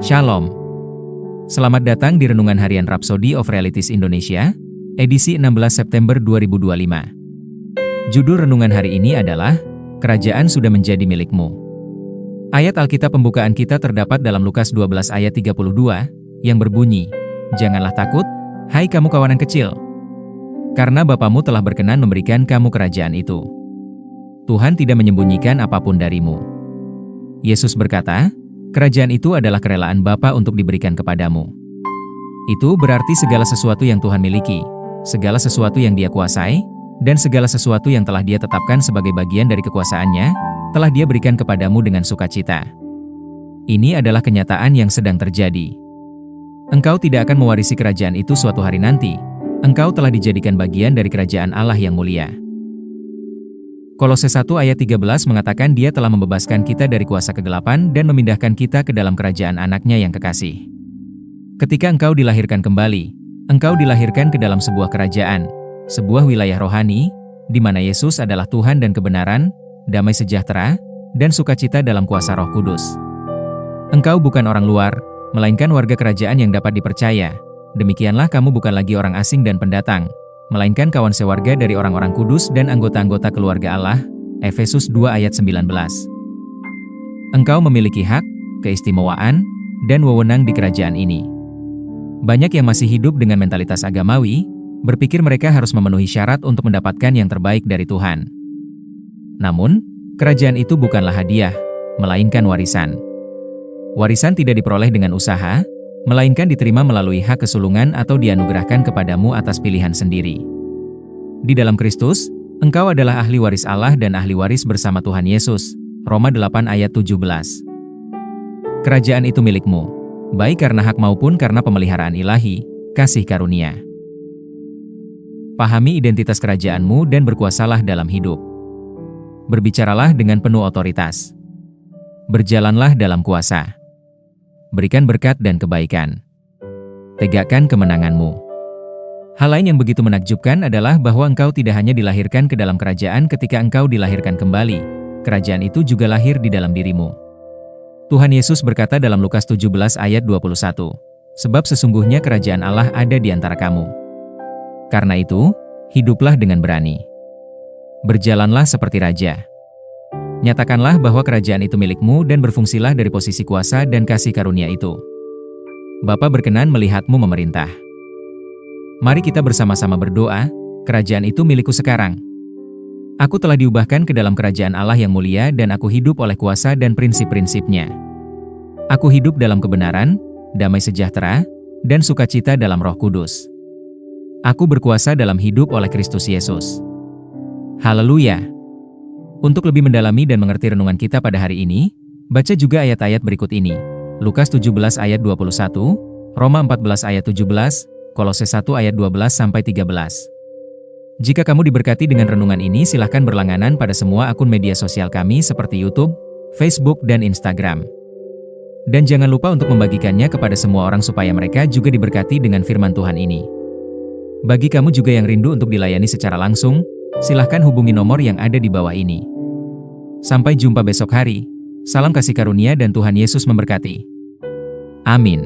Shalom. Selamat datang di Renungan Harian Rhapsody of Realities Indonesia, edisi 16 September 2025. Judul renungan hari ini adalah, Kerajaan Sudah Menjadi Milikmu. Ayat Alkitab pembukaan kita terdapat dalam Lukas 12 ayat 32, yang berbunyi, Janganlah takut, hai kamu kawanan kecil, karena Bapamu telah berkenan memberikan kamu kerajaan itu. Tuhan tidak menyembunyikan apapun darimu. Yesus berkata, kerajaan itu adalah kerelaan Bapa untuk diberikan kepadamu. Itu berarti segala sesuatu yang Tuhan miliki, segala sesuatu yang Dia kuasai, dan segala sesuatu yang telah Dia tetapkan sebagai bagian dari kekuasaannya, telah Dia berikan kepadamu dengan sukacita. Ini adalah kenyataan yang sedang terjadi. Engkau tidak akan mewarisi kerajaan itu suatu hari nanti. Engkau telah dijadikan bagian dari kerajaan Allah yang mulia. Kolose 1 ayat 13 mengatakan Dia telah membebaskan kita dari kuasa kegelapan dan memindahkan kita ke dalam kerajaan Anaknya yang kekasih. Ketika engkau dilahirkan kembali, engkau dilahirkan ke dalam sebuah kerajaan, sebuah wilayah rohani, di mana Yesus adalah Tuhan dan kebenaran, damai sejahtera, dan sukacita dalam kuasa Roh Kudus. Engkau bukan orang luar, melainkan warga kerajaan yang dapat dipercaya. Demikianlah kamu bukan lagi orang asing dan pendatang, melainkan kawan sewarga dari orang-orang kudus dan anggota-anggota keluarga Allah, Efesus 2 ayat 19. Engkau memiliki hak, keistimewaan, dan wewenang di kerajaan ini. Banyak yang masih hidup dengan mentalitas agamawi, berpikir mereka harus memenuhi syarat untuk mendapatkan yang terbaik dari Tuhan. Namun, kerajaan itu bukanlah hadiah, melainkan warisan. Warisan tidak diperoleh dengan usaha, melainkan diterima melalui hak kesulungan atau dianugerahkan kepadamu atas pilihan sendiri. Di dalam Kristus, engkau adalah ahli waris Allah dan ahli waris bersama Tuhan Yesus. Roma 8 ayat 17. Kerajaan itu milikmu, baik karena hak maupun karena pemeliharaan ilahi, kasih karunia. Pahami identitas kerajaanmu dan berkuasalah dalam hidup. Berbicaralah dengan penuh otoritas. Berjalanlah dalam kuasa. Berikan berkat dan kebaikan. Tegakkan kemenanganmu. Hal lain yang begitu menakjubkan adalah bahwa engkau tidak hanya dilahirkan ke dalam kerajaan ketika engkau dilahirkan kembali, kerajaan itu juga lahir di dalam dirimu. Tuhan Yesus berkata dalam Lukas 17 ayat 21, sebab sesungguhnya kerajaan Allah ada di antara kamu. Karena itu, hiduplah dengan berani. Berjalanlah seperti raja. Nyatakanlah bahwa kerajaan itu milikmu dan berfungsilah dari posisi kuasa dan kasih karunia itu. Bapa berkenan melihatmu memerintah. Mari kita bersama-sama berdoa, kerajaan itu milikku sekarang. Aku telah diubahkan ke dalam kerajaan Allah yang mulia dan aku hidup oleh kuasa dan prinsip-prinsipnya. Aku hidup dalam kebenaran, damai sejahtera, dan sukacita dalam Roh Kudus. Aku berkuasa dalam hidup oleh Kristus Yesus. Haleluya! Untuk lebih mendalami dan mengerti renungan kita pada hari ini, baca juga ayat-ayat berikut ini. Lukas 17 ayat 21, Roma 14 ayat 17, Kolose 1 ayat 12-13. Jika kamu diberkati dengan renungan ini, silahkan berlangganan pada semua akun media sosial kami seperti YouTube, Facebook, dan Instagram. Dan jangan lupa untuk membagikannya kepada semua orang supaya mereka juga diberkati dengan firman Tuhan ini. Bagi kamu juga yang rindu untuk dilayani secara langsung, silahkan hubungi nomor yang ada di bawah ini. Sampai jumpa besok hari. Salam kasih karunia dan Tuhan Yesus memberkati. Amin.